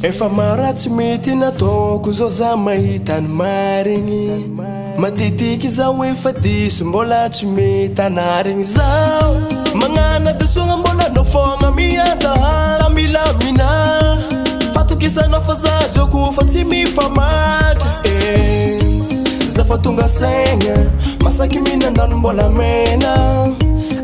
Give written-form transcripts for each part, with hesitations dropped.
Efa maratsy mety nataoko zao za mahita ny marigny matetiky zaho efa diso mbola tsy mety anarigny zaho magnana desogna mbola nofogna mianta milamina fatokisanao fa za zoko fa tsy mifamatra zafa tonga saigna masaky mihinandrano mbola mena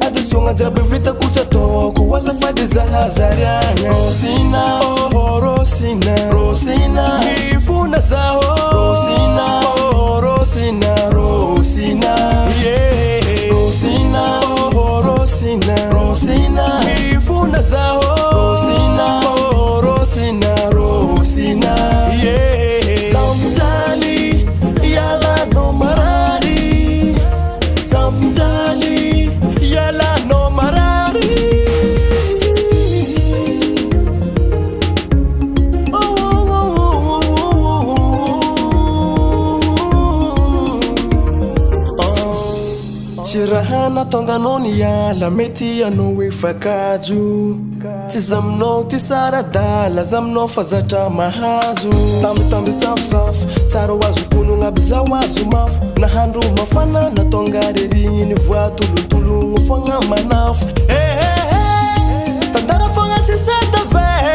adesogna jiaby vitako tsy ataoko azafady zahazariagna Rosina oh Rosina Rosina mifona zaho Rosina oh Rosina Rosina yeah Rosina oh Rosina Rosina mifuna zaho Rosina oh Rosina Rosina yeah Zamjali yala no marari Zamjali yala no marari Raha natonganao niala mety anao efa kajo tsy zaminao ty saradala zaminao fa zatra mahazo tambitamby safosafo tsara ho azo konogna aby zao azo mafo nahandro mafana natonga rerigny ny voatolotologno fogna manafo tandara fogna sisata ve